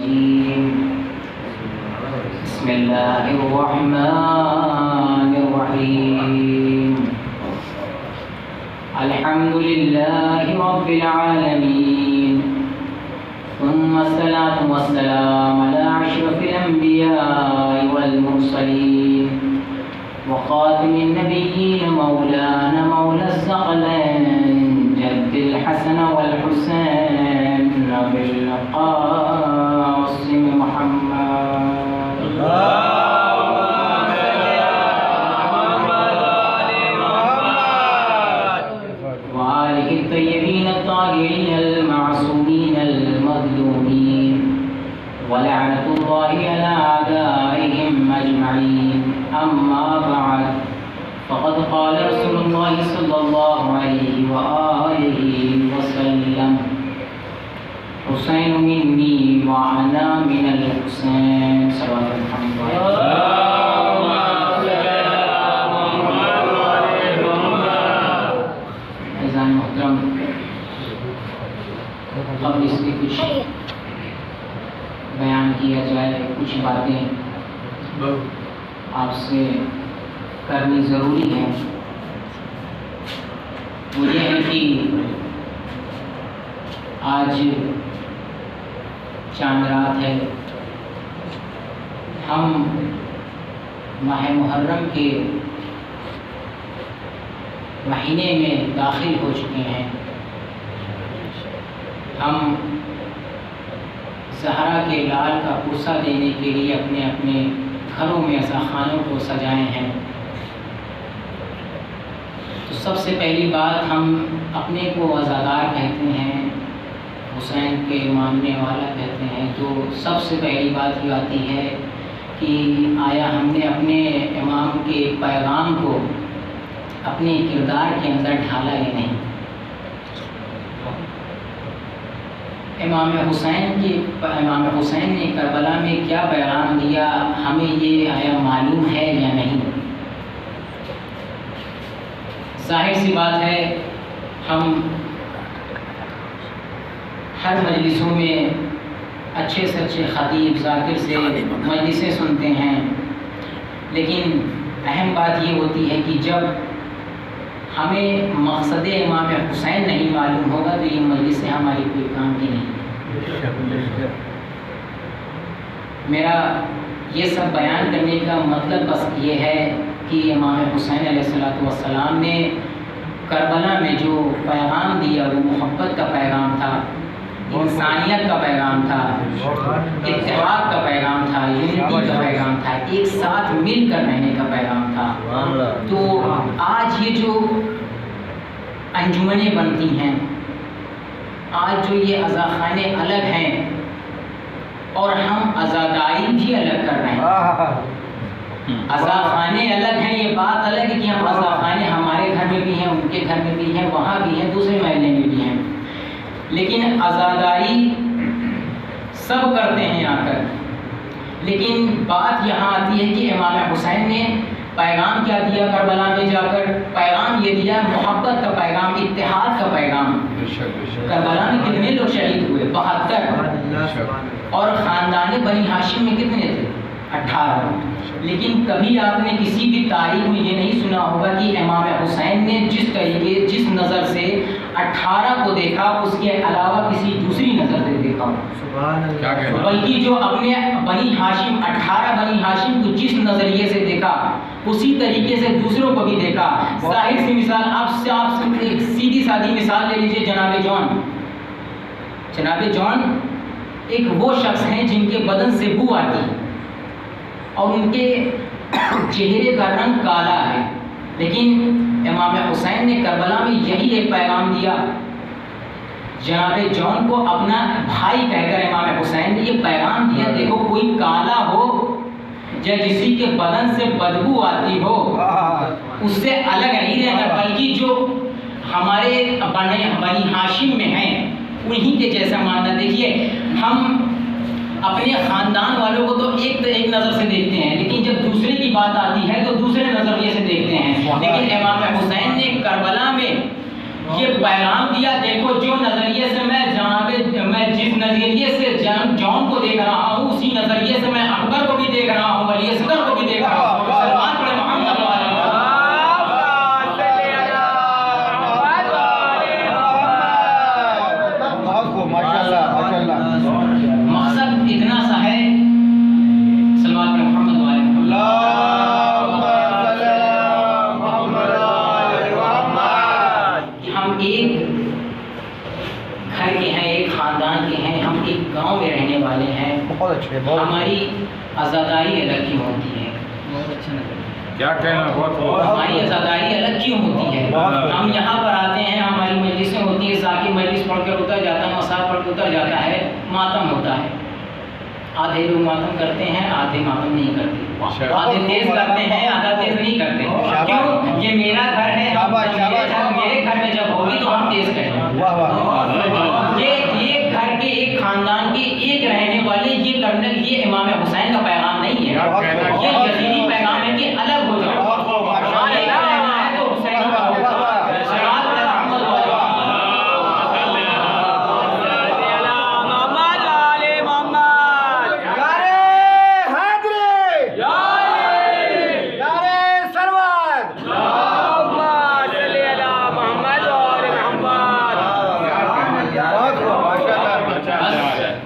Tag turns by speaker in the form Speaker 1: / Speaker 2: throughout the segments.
Speaker 1: الرجيم بسم الله الرحمن الرحيم الحمد لله رب العالمين ثم الصلاة والسلام على أشرف الأنبياء والمرسلين وخاتم النبيين مولانا مولى الثقلين جد الحسن والحسين بالقاسم محمد وآله الطيبين الطاهرين المعصومين المظلومين ولعنة الله على أعدائهم أجمعين أما بعد فقد قال رسول الله صلى الله عليه وآله وسلم حسين مني وأنا من الحسين صلوات الحمد عزیزان محترم، قبل اس کے کچھ بیان کیا جائے، کچھ باتیں آپ سے کرنی ضروری ہے۔ وہ یہ ہے کہ آج چاند رات ہے، ہم ماہ محرم کے مہینے میں داخل ہو چکے ہیں۔ ہم زہرا کے لال کا پرسہ دینے کے لیے اپنے اپنے گھروں میں عزاخانوں کو سجائے ہیں۔ تو سب سے پہلی بات، ہم اپنے کو عزادار کہتے ہیں، حسین کے ماننے والا کہتے ہیں، تو سب سے پہلی بات یہ آتی ہے کہ آیا ہم نے اپنے امام کے پیغام کو اپنے کردار کے اندر ڈھالا یا نہیں؟ امام حسین نے کربلا میں کیا پیغام دیا، ہمیں یہ آیا معلوم ہے یا نہیں؟ ظاہر سی بات ہے، ہم ہر مجلسوں میں اچھے سے اچھے خطیب ذاکر سے مجلسیں سنتے ہیں، لیکن اہم بات یہ ہوتی ہے کہ جب ہمیں مقصد امام حسین نہیں معلوم ہوگا تو یہ مجلسیں ہماری کوئی کام کی نہیں۔ میرا یہ سب بیان کرنے کا مطلب بس یہ ہے کہ امام حسین علیہ السلام نے کربلا میں جو پیغام دیا وہ محبت کا پیغام تھا، انسانیت کا پیغام تھا، اتحاد کا پیغام تھا، یونٹی کا پیغام تھا، ایک ساتھ مل کر رہنے کا پیغام تھا۔ تو آج یہ جو انجمنیں بنتی ہیں، آج جو یہ عزاخانے الگ ہیں اور ہم عزاداری بھی الگ کر رہے ہیں، عزاخانے الگ ہیں، یہ بات الگ ہے کہ ہم عزاخانے ہمارے گھر میں بھی ہیں، ان کے گھر میں بھی ہیں، وہاں بھی ہیں، دوسرے محلے میں بھی ہیں، لیکن عزاداری سب کرتے ہیں آ کر۔ لیکن بات یہاں آتی ہے کہ امام حسین نے پیغام کیا دیا کربلا میں جا کر؟ پیغام یہ دیا محبت کا پیغام، اتحاد کا پیغام۔ کربلا میں کتنے لوگ شہید ہوئے؟ 72۔ اور خاندان بنی ہاشم میں کتنے تھے؟ 18۔ لیکن کبھی آپ نے کسی بھی تاریخ میں یہ نہیں سنا ہوگا کہ امام حسین نے جس نظر سے 18 کو دیکھا اس کے علاوہ کسی دوسری نظر سے دیکھا، بلکہ جو اپنے بنی ہاشم 18 بنی ہاشم کو جس نظریے سے دیکھا اسی طریقے سے دوسروں کو بھی دیکھا۔ ظاہر سی مثال، آپ ایک سیدھی سادھی مثال لے لیجئے، جناب جون ایک وہ شخص ہیں جن کے بدن سے بو آتی ہے اور ان کے چہرے کا رنگ کالا ہے، لیکن امام حسین نے کربلا میں یہی ایک پیغام دیا۔ جناب جون کو اپنا بھائی کہہ کر امام حسین نے یہ پیغام دیا، دیکھو کوئی کالا ہو یا کسی کے بدن سے بدبو آتی ہو اس سے الگ نہیں رہنا، بلکہ جو ہمارے بنی ہاشم میں ہیں انہی کے جیسا ماننا۔ دیکھیے، ہم اپنے خاندان والوں کو تو ایک نظر سے دیکھتے ہیں، لیکن جب دوسرے کی بات آتی ہے تو دوسرے نظریے سے دیکھتے ہیں۔ لیکن امام حسین نے کربلا میں یہ پیغام دیا، دیکھو جو نظریے سے میں جس نظریے سے جون کو دیکھ رہا ہوں اسی نظریے سے میں اکبر کو بھی دیکھ رہا ہوں، ولی اصغر کو بھی دیکھ رہا ہوں. سلمان پڑھے محمد والے مقصد اتنا سا ہے. سلمان پڑھے محمد والے ہم ایک گھر کے ہیں، ایک خاندان کے ہیں، ہم ایک گاؤں میں رہنے والے ہیں. ہماری عزاداری الگ کیوں ہوتی ہے؟
Speaker 2: کیا کہنا،
Speaker 1: ہماری عزاداری الگ کیوں ہوتی ہے؟ ہم یہاں پر آتے ہیں، ہماری مجلسیں ہوتی ہیں، ساکی مجلس پڑھ کر اتر جاتا ہے، مصاحف پڑھ کر اتر جاتا ہے، ماتم ہوتا ہے. آدھے لوگ ماتم کرتے ہیں، آدھے ماتم نہیں کرتے، آدھے تیز کرتے ہیں، آدھا تیز نہیں کرتے. کیوں؟ یہ میرا گھر ہے، میرے گھر میں جب ہوگی تو ہم تیز کریں. یہ گھر کے ایک خاندان کے ایک رہنے والے یہ کرنے، یہ امام حسین کا پیغام نہیں ہے، یہ یزیدی پیغام ہے کہ الگ ہو جاؤ.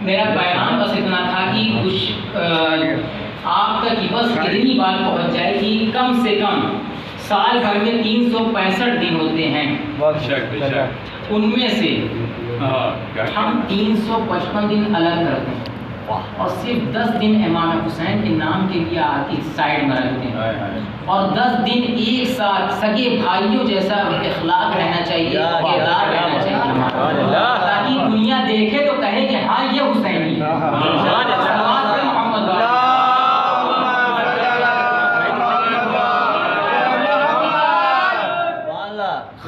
Speaker 1: میرا پیغام بس اتنا تھا کہ کچھ آپ تک بس اتنی بات پہنچ جائے کہ کم سے کم سال بھر میں 365 دن ہوتے ہیں، ان میں سے ہم 355 دن الگ کرتے ہیں اور صرف 10 دن امام حسین کے نام کے لیے آتی سائڈ میں رکھتے ہیں، اور 10 دن ایک ساتھ سگے بھائیوں جیسا اخلاق رہنا چاہیے، کردار رہنا چاہیے، تاکہ دنیا دیکھے تو کہے کہ ہاں یہ حسینی ہے. محمد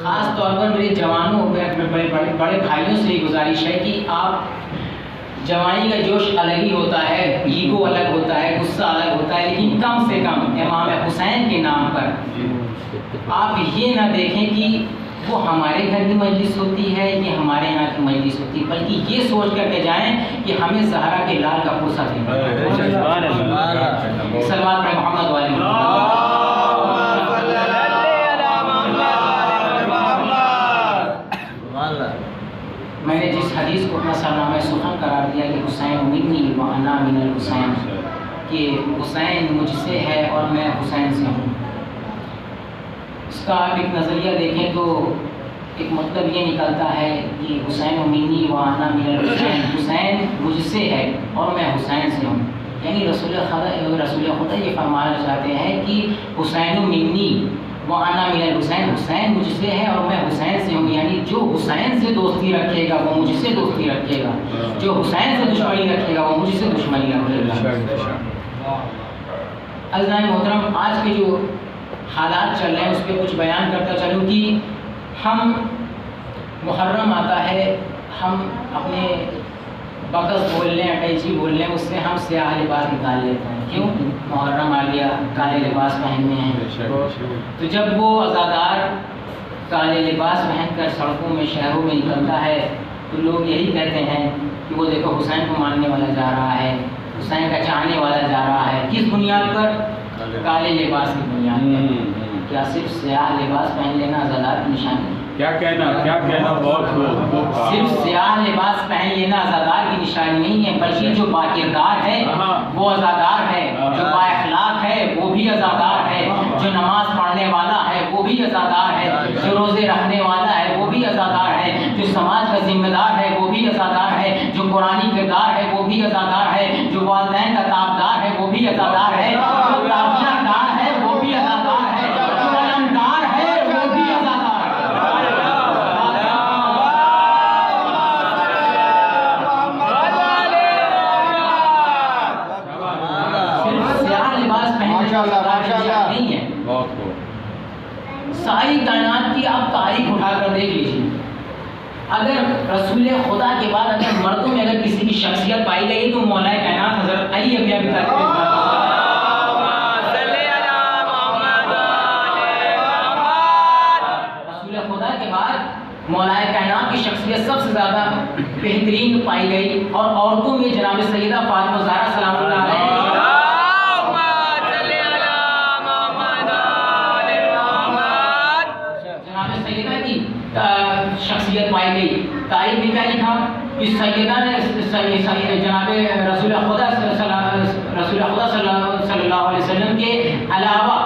Speaker 1: خاص طور پر میرے جوانوں بڑے بھائیوں سے یہ گزارش ہے کہ آپ، جوانی کا جوش الگ ہی ہوتا ہے، ایگو الگ ہوتا ہے، غصہ الگ ہوتا ہے، لیکن کم سے کم امام حسین کے نام پر آپ یہ نہ دیکھیں کہ وہ ہمارے گھر کی مجلس ہوتی ہے، یہ ہمارے یہاں کی مجلس ہوتی ہے، بلکہ یہ سوچ کر کے جائیں کہ ہمیں زہرا کے لال کا پوسا دینا ہے. سلمان پر محمد والی میں نے جس حدیث کو اپنا سرنامہ سخن قرار دیا کہ حسین منی و انا من الحسین، کہ حسین مجھ سے ہے اور میں حسین سے ہوں، اس کا آپ ایک نظریہ دیکھیں تو ایک مطلب یہ نکلتا ہے کہ حسین منی و انا من الحسین، حسین مجھ سے ہے اور میں حسین سے ہوں. یعنی رسول خدا یہ فرمانا چاہتے ہیں کہ حسین منی وہ انا من الحسین، حسین مجھ سے ہے اور میں حسین سے ہوں. یعنی جو حسین سے دوستی رکھے گا وہ مجھ سے دوستی رکھے گا، جو حسین سے دشمنی رکھے گا وہ مجھ سے دشمنی رکھے گا. عزیزان محترم، آج کے جو حالات چل رہے ہیں اس پہ کچھ بیان کرتا چلوں کہ ہم محرم آتا ہے، ہم اپنے بکس بول لیں، اٹیچی بول لیں، اس سے ہم سیاہ لباس نکال لیتے ہیں. کیوں؟ محرم آ گیا، کالے لباس پہننے ہیں. تو جب وہ عزادار کالے لباس پہن کر سڑکوں میں شہروں میں نکلتا ہے تو لوگ یہی کہتے ہیں کہ وہ دیکھو حسین کو ماننے والا جا رہا ہے، حسین کا چاہنے والا جا رہا ہے. کس بنیاد پر؟ کالے لباس کی بنیاد پر. کیا صرف سیاہ لباس پہن لینا عزادار کی نشانی؟
Speaker 2: کیا کہنا بہت
Speaker 1: صرف سیاہ لباس پہن لینا عزادار کی نشانی نہیں ہے، بلکہ جو باکردار ہے وہ عزادار ہے، جو با اخلاق ہے وہ بھی عزادار ہے، جو نماز پڑھنے والا ہے وہ بھی عزادار ہے، جو روزے رکھنے والا ہے وہ بھی عزادار ہے، جو سماج کا ذمہ دار ہے وہ بھی عزادار ہے، جو قرآنی کردار ہے وہ بھی عزادار ہے، جو والدین کا تابعدار ہے وہ بھی عزادار ہے، جو تابعہ دار ہے وہ بھی عزادار ہے، جو علمدار ہے وہ بھی عزادار ہے. نہیں ہے. ساری کائنات کی آپ تاریخ اٹھا کر دیکھ لیجیے، اگر رسول خدا کے بعد اگر مردوں میں اگر کسی کی شخصیت پائی گئی تو مولا کائنات حضرت علی ابی ابی طالب. رسول خدا کے بعد سے زیادہ بہترین پائی گئی، اور عورتوں میں جناب سیدہ فاطمہ زہرا سلام اللہ علیہ جناب سیدہ کی شخصیت پائی گئی۔ تاریخ میں کیا لکھا کہ سیدہ نے جناب رسول خدا صلی اللہ علیہ وسلم کے علاوہ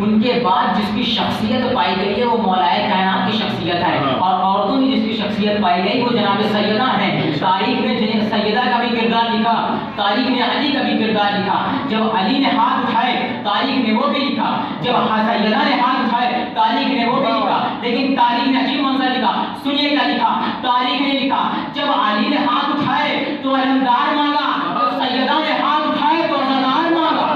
Speaker 1: ان کے بعد جس کی شخصیت پائی گئی ہے وہ مولائے کائنات کی شخصیت ہے، اور عورتوں میں جس کی شخصیت پائی گئی وہ جناب سیدہ ہیں۔ تاریخ میں سیدہ کا بھی کردار لکھا، تاریخ نے علی کا بھی کردار لکھا۔ جب علی نے ہاتھ اٹھائے تاریخ نے وہ بھی لکھا، جب سیدہ نے ہاتھ اٹھائے تاریخ نے وہ بھی لکھا۔ لیکن تاریخ نے عجیب منظر لکھا، سنیے کیا لکھا تاریخ نے لکھا، جب علی نے ہاتھ اٹھائے تو علمدار مانگا، جب سیدہ نے ہاتھ اٹھائے تو عزادار مانگا۔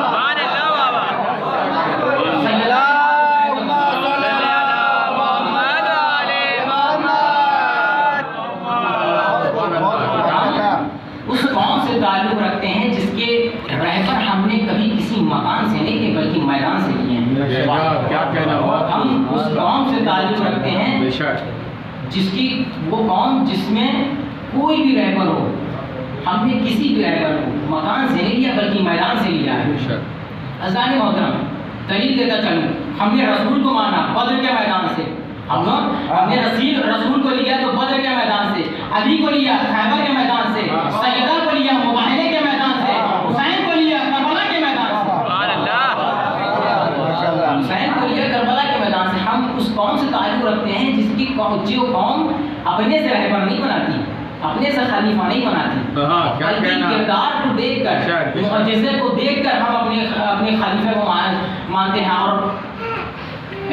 Speaker 1: اس قوم سے تعلق رکھتے ہیں جس کے رہبر ہم نے کبھی کسی مکان سے نہیں لیے بلکہ میدان سے لیے ہیں۔
Speaker 2: کیا کہنا ہوا؟
Speaker 1: ہم اس قوم سے تعلق رکھتے ہیں جس کی وہ قوم جس میں کوئی بھی رہبر ہو، ہم نے کسی بھی رہبر کو مکان سے نہیں لیا بلکہ میدان سے لیا ہے۔ عزیزان محترم دلیل دیتا چلوں، ہم نے رسول کو مانا بدر کے میدان سے، ہم نے رسول کو لیا تو بدر کے میدان سے، علی کو لیا خیبر کے میدان سے، سیدہ کو لیا مباہلے کے میدان سے، حسین کو لیا کربلا کے میدان سے، حسین کو لیا کربلا کے میدان سے۔ ہم اس قوم سے تعلق رکھتے ہیں جس کی جو قوم اپنے سے رہبر نہیں بناتی، اپنے سے خلیفہ نہیں بناتی، بلکہ کردار کو دیکھ کر، معجزے کو دیکھ کر ہم اپنے خلیفے کو مانتے ہیں۔ اور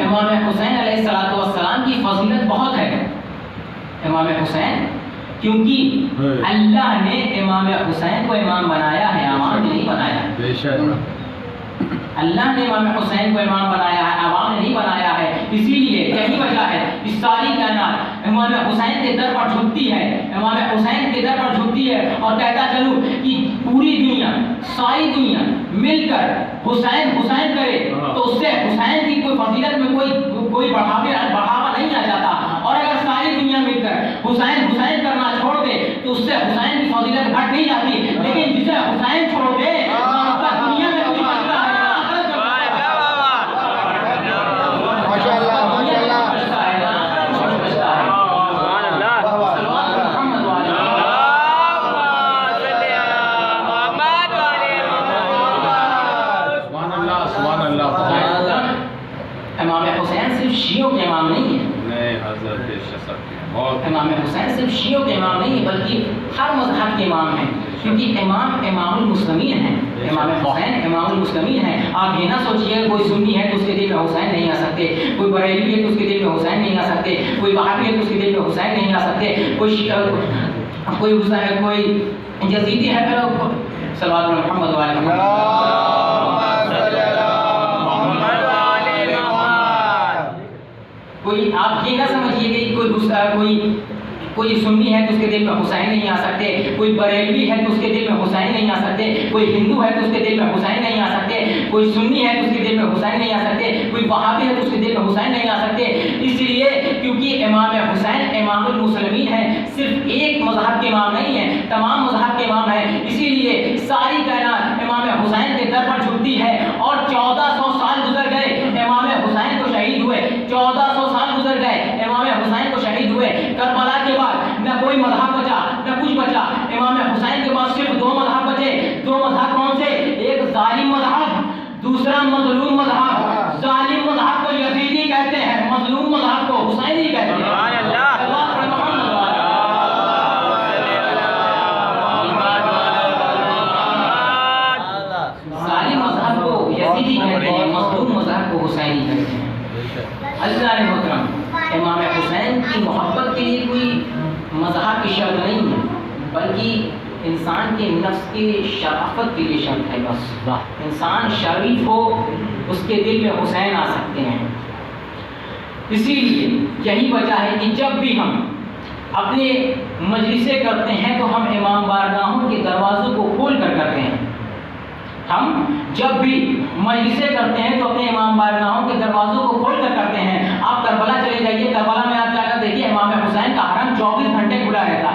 Speaker 1: امام حسین علیہ السلام کی فضیلت بہت ہے۔ امام حسین کیونکہ اللہ نے امام حسین کو امام بنایا ہے، عوام نے نہیں بنایا۔ اللہ نے امام حسین کو امام بنایا ہے، عوام نے نہیں بنایا ہے۔ اسی لیے یہی وجہ ہے اس ساری کائنات امام حسین کے در پر جھکتی ہے، امام حسین کے در پر جھکتی ہے، اور کہتا چلوں کہ پوری دنیا، ساری دنیا مل کر حسین حسین کرے تو اس سے حسین کی کوئی فضیلت میں کوئی بڑھاوا نہیں آ جاتا، اور اگر ساری دنیا مل کر حسین حسین کرنا چھوڑ دے تو اس سے حسین کی فضیلت گھٹ نہیں جاتی، لیکن جسے حسین چھوڑ دے دنیا میں کچھ بچتا ہے۔ امام حسین صرف شیعوں کے امام نہیں ہے، امام حسین صرف شیعوں کے امام نہیں ہے بلکہ ہر مذہب کے امام ہیں، کیونکہ امام المسلمین ہیں، امام حسین امام المسلمین ہیں۔ آپ یہ نہ سوچیے کوئی سنی ہے تو اس کے دل میں حسین نہیں آ سکتے، کوئی بریلوی ہے تو اس کے دل میں حسین نہیں آ سکتے، کوئی وہابی ہے تو اس کے دل میں حسین نہیں آ سکتے، کوئی یزیدی ہے صلوات محمد علیہ کوئی، آپ یہ نہ سمجھیے کہ کوئی سنی ہے تو اس کے دل میں حسین نہیں آ سکتے، کوئی بریلوی ہے تو اس کے دل میں حسین نہیں آ سکتے، کوئی ہندو ہے تو اس کے دل میں حسین نہیں آ سکتے، کوئی سنی ہے تو اس کے دل میں حسین نہیں آ سکتے، کوئی وہابی ہے تو اس کے دل میں حسین نہیں آ سکتے، اس لیے کیونکہ امام حسین امام المسلمین ہے، صرف ایک مذہب کے امام نہیں ہے، تمام مذہب کے امام ہیں، اسی لیے ساری کائنات امام حسین کے در پر جھکتی ہے۔ اور 1400 سال گزر گئے امام حسین کو شہید ہوئے، 1400 سال گزر گئے امام حسین کو شہید ہوئے، کربلا کے بعد نہ کوئی مذہب بچا نہ کچھ بچا، امام حسین کے پاس صرف 2 مذہب بچے۔ 2 مذہب کون سے؟ ایک ظالم مذہب، دوسرا مظلوم مذہب۔ ظالم مذہب کو یزیدی کہتے ہیں، مظلوم مذہب کو حسینی کہتے ہیں۔ ظالم مذہب کو یزیدی کہتے ہیں، مظلوم مذہب کو حسینی کہتے ہیں۔ اللہ محترم امام حسین کی محبت کے لیے کوئی مذہب کی شرط نہیں ہے، بلکہ انسان کے نفس کی شرافت کے لیے شرط ہے۔ بس انسان شریف ہو اس کے دل میں حسین آ سکتے ہیں۔ اسی لیے یہی وجہ ہے کہ جب بھی ہم اپنے مجلسیں کرتے ہیں تو ہم امام بارگاہوں کے دروازوں کو کھول کر کرتے ہیں۔ ہم جب بھی مجلسیں کرتے ہیں تو اپنے امام بارگاہوں کے دروازوں کو کھول کر کرتے ہیں۔ آپ کربلا چلے جائیے، کربلا میں آپ جا کر دیکھیے امام حسین کا حرم 24 گھنٹے کھلا رہتا ہے۔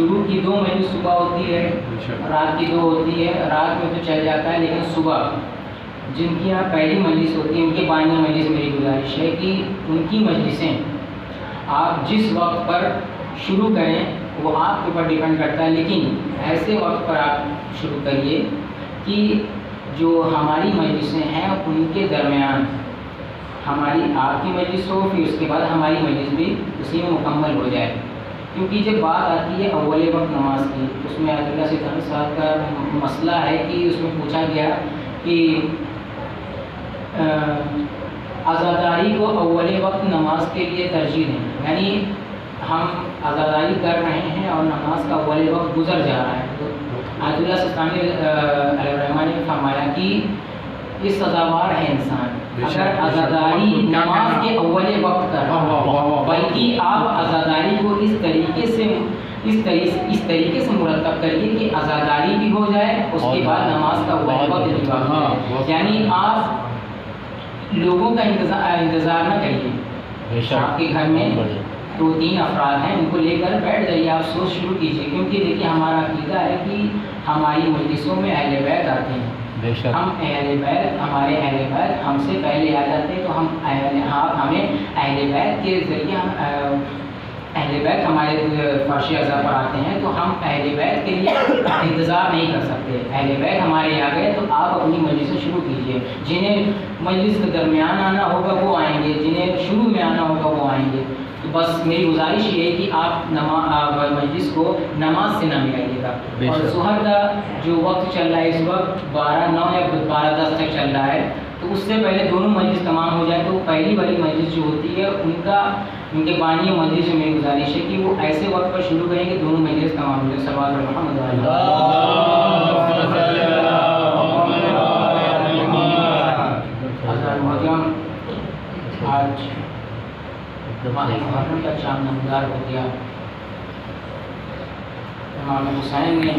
Speaker 1: شروع کی 2 مجلس صبح ہوتی ہے، رات کی 2 ہوتی ہے، رات میں تو چل جاتا ہے، لیکن صبح جن کی یہاں پہلی مجلس ہوتی ہے ان کے بانی مجلس میری گزارش ہے کہ ان کی مجلسیں آپ جس وقت پر شروع کریں وہ آپ کے اوپر ڈیپینڈ کرتا ہے، لیکن ایسے وقت پر آپ شروع کریے کہ جو ہماری مجلسیں ہیں ان کے درمیان ہماری آپ کی مجلس ہو، پھر اس کے بعد ہماری مجلس بھی اسی میں مکمل ہو جائے. کیونکہ جب بات آتی ہے اول وقت نماز کی، اس میں عبد اللہ سیدانی صاحب کا مسئلہ ہے کہ اس میں پوچھا گیا کہ عزاداری کو اول وقت نماز کے لیے ترجیح دیں، یعنی ہم عزاداری کر رہے ہیں اور نماز کا اول وقت گزر جا رہا ہے. تو عبد اللہ سیدانی علیہ الرحمٰن نے فرمایا کہ یہ سزاوار ہے انسان اگر عزاداری نماز کے اول وقت کر رہا ہے، بلکہ آپ عزاداری کو اس طریقے سے مرتب کریے کہ عزاداری بھی ہو جائے، اس کے بعد نماز کا اول وقت بھی ہو جائے. یعنی آپ لوگوں کا انتظار نہ کریے. آپ کے گھر میں 2-3 افراد ہیں، ان کو لے کر بیٹھ جائیے، آپ سوچ شروع کیجیے. کیونکہ دیکھیے ہمارا عقیدہ ہے کہ ہماری مجلسوں میں اہل بیت آتے ہیں، ہم اہل بیت، ہمارے اہل بیت ہم سے پہلے آ جاتے ہیں، تو ہمیں اہل بیت کے ذریعے اہل بیت ہمارے فرش اعضاء پر آتے ہیں، تو ہم اہل بیت کے لیے انتظار نہیں کر سکتے. اہل بیت ہمارے آ گئے تو آپ اپنی مجلس سے شروع کیجیے. جنہیں مجلس کے درمیان آنا ہوگا وہ آئیں گے، جنہیں شروع میں آنا ہوگا وہ آئیں گے. تو بس میری گزارش یہ ہے کہ آپ مجلس کو نماز سے نہ ملائیے گا. اور ظہر کا جو وقت چل رہا ہے اس وقت 12:09 یا 12:10 تک چل رہا ہے، تو اس سے پہلے دونوں مجلس تمام ہو جائے تو پہلی والی مجلس جو ہوتی ہے ان کے بانی مجلس میں میری گزارش ہے کہ وہ ایسے وقت پر شروع کریں کہ دونوں مجلس تمام ہو جائے. سوال محمد آج ماہ محرم کا چاند نمودار ہو گیا. امام حسین نے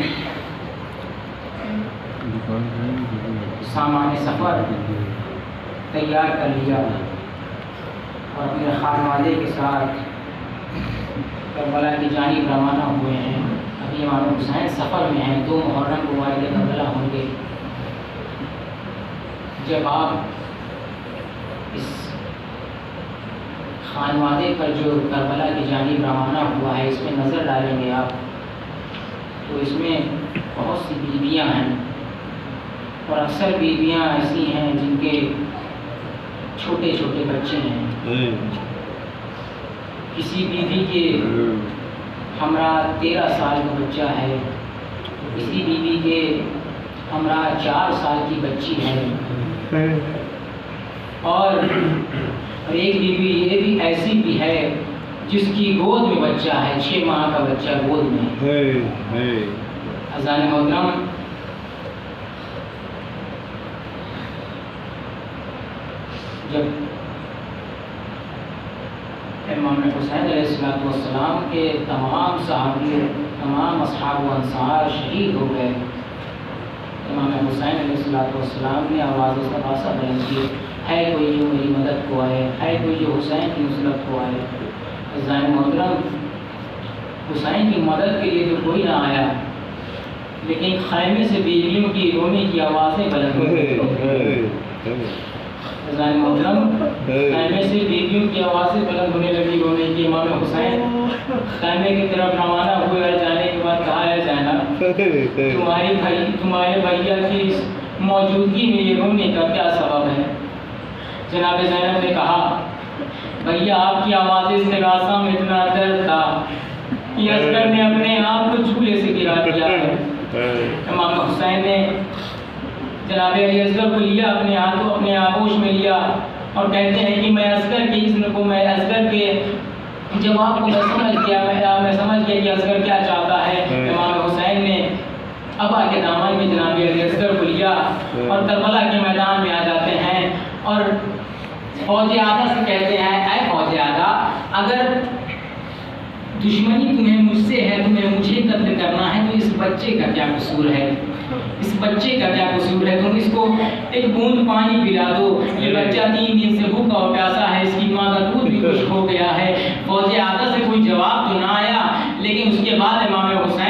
Speaker 1: سامان سفر تیار کر لیا اور اپنے خانوادے کے ساتھ کربلا کی جانب روانہ ہوئے ہیں. ابھی امام حسین سفر میں ہیں، 2 محرم کو والد کربلا ہوں گے. جب آپ اس خانوادے پر جو کربلا کی جانب روانہ ہوا ہے اس میں نظر ڈالیں گے آپ، تو اس میں بہت سی بیویاں ہیں، اور اکثر بیویاں ایسی ہیں جن کے چھوٹے چھوٹے بچے ہیں. کسی بیوی کے ہمراہ 13 سال کا بچہ ہے، کسی بیوی کے ہمراہ 4 سال کی بچی ہے، اور ایک بیوی یہ بھی ایسی بھی ہے جس کی گود میں بچہ ہے، 6 ماہ کا بچہ گود میں. اذان محترم، جب امام حسین علیہ السلام کے تمام صحابی، تمام اصحاب و انصار شہید ہو گئے، امام حسین علیہ السلام نے آواز و سباسہ بلند کی، ہے کوئی جو میری مدد کو آئے، ہے کوئی جو حسین کی نصرت کو آئے. عزیزان محترم، حسین کی مدد کے لیے تو کوئی نہ آیا، لیکن خیمے سے بیویوں کی رونے کی آوازیں بلند ہوئی. عزیزان محترم، خیمے سے بیویوں کی آوازیں بلند ہونے لگی رونے کی. امام حسین خیمے کی طرف روانہ ہوئے اور جانے کے بعد کہا ہے زینب، تمہارے بھیا کی اس موجودگی میں یہ رونے کا کیا سبب ہے؟ جناب زینب نے کہا، بھیا آپ کی آواز استغاثہ میں اتنا درد تھا کہ اصغر نے اپنے آپ کو جھولے سے گرا دیا ہے. امام حسین نے جناب علی اصغر کو لیا، اپنے ہاتھوں اپنے آغوش میں لیا اور کہتے ہیں کہ میں اصغر کے اذن کو، میں اصغر کے جواب کو میں سمجھ گیا کہ اصغر کیا چاہتا ہے. امام حسین نے ابا کے دامن میں جناب علی اصغر کو لیا اور کربلا کے میدان میں آ جاتے ہیں اور فوج آدھا سے کہتے ہیں، اے فوج آدھا، اگر دشمنی تمہیں مجھ سے ہے، تمہیں مجھے قتل کرنا ہے، تو اس بچے کا کیا قصور ہے؟ اس بچے کا کیا قصور ہے؟ تم اس کو ایک بوند پانی پلا دو، یہ بچہ 3 دن سے بھوکا اور پیاسا ہے، اس کی ماں کا دودھ بھی خشک ہو گیا ہے. فوج آدھا سے کوئی جواب تو نہ آیا، لیکن اس کے بعد امام حسین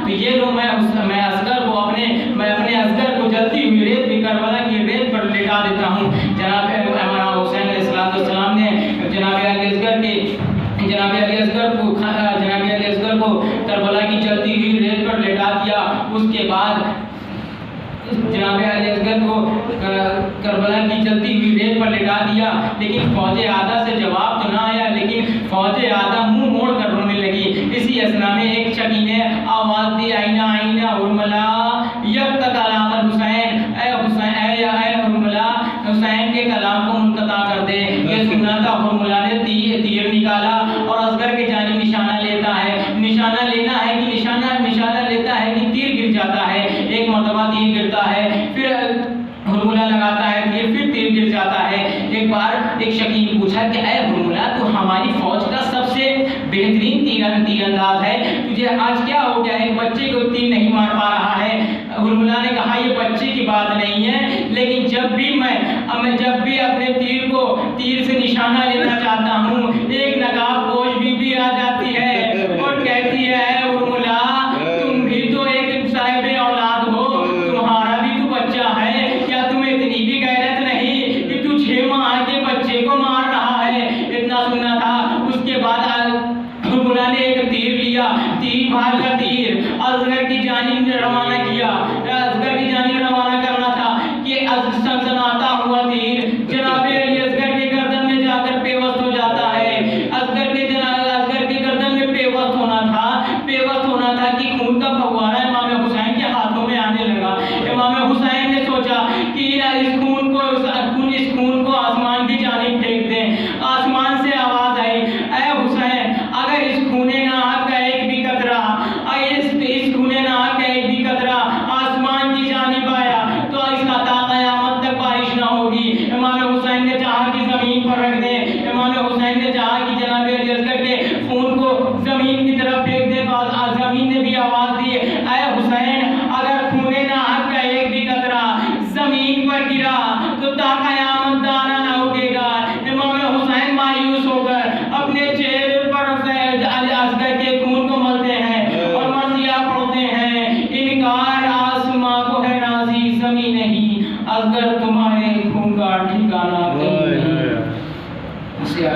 Speaker 1: تو یہ لو میں اصغر کو میں اپنے اصغر کو جلتی ہوئی ریت پہ کربلا کی ریت پر لٹا دیتا ہوں. جناب امام حسین علیہ السلام نے جناب علی اصغر کو کربلا کی جلتی ہوئی ریت پر لٹا دیا. اس کے بعد جناب علی اصغر کو کربلا کی جلتی ہوئی ریت پر لٹا دیا. لیکن فوج اعداء سے جواب تو نہ آیا، لیکن فوج اعداء منہ موڑ کر رونے لگی. اسی اثنا میں ایک شکی نے آواز دی، آئینہ آئینہ ارملا یک تک علام الحسین، اے حسین اے ارملا حسین کے کلام کو منقطع کر دے. یہ سننا تھا. ارملا نے تیر نکالا اور اصغر کے جانب نشانہ لیتا ہے. نشانہ لینا ہے کہ نشانہ لیتا ہے کہ تیر گر جاتا ہے. ایک مرتبہ تیر گرتا ہے، پھر ہرملا لگاتا ہے تیر، پھر تیر گر جاتا ہے. ایک بار ایک شکی نے پوچھا کہ اے ہرملا تو ہماری فوج کا سب سے بہترین تیر انداز ہے، تجھے آج کیا ہو گیا ہے؟ ایک بچے کو تیر نہیں مار پا رہا ہے. ہرملا نے کہا یہ بچے کی بات نہیں ہے، لیکن جب بھی میں اپنے تیر سے نشانہ لینا چاہتا ہوں، ایک نقاب پوش بی آ جاتی ہے اور کہتی ہے ہرملا تم بھی تو ایک صاحب اولاد ہو، تمہارا بھی تو بچہ ہے، کیا تمہیں اتنی بھی غیرت نہیں کہ تو 6 ماہ کے بچے کو مار رہا ہے؟ اتنا سننا تھا. اس کے بعد ہرملا نے ایک تیر لیا، بھار کا تیر اصغر کی جانب روانہ کیا. اصغر کی جانب روانہ کرنا تھا کہ سنسناتا ہوا تیر جناب علی اصغر کے گردن میں جا کر پیوست ہو جاتا ہے. اصغر کے گردن میں پیوست ہونا تھا کہ خون کا فوارہ امام حسین کے ہاتھوں میں آنے لگا. امام حسین نے سوچا کہ اس خون کو آسمان کی جانب پھینک دیں. آسمان سے آواز آئی، اے حسین اگر اس خون ناحق کا ایک بھی قطرہ آسمان کی جانب آیا تو اس کا تا قیامت تک بارش نہ ہوگی. امام حسین نے چاہا کہ زمین پر رکھ دیں. امام حسین نے چاہا کہ جناب علی اصغر کے خون کو زمین کی طرف پھینک دیں. تو زمین نے بھی آواز دی، اے حسین اگر خون ناحق کا ایک بھی قطرہ زمین پر گرا تو تا قیامت دانا نہ ہوگے گا. امام حسین مایوس ہو کر اپنے چہرے پر علی اصغر کے خون کو ملتے ہیں اور مرثیہ پڑھتے ہیں، انکار آسماں کو ہے نازی زمین نہیں، اصغر تمہارے خون کا ٹھکانہ کہیں نہیں. اسے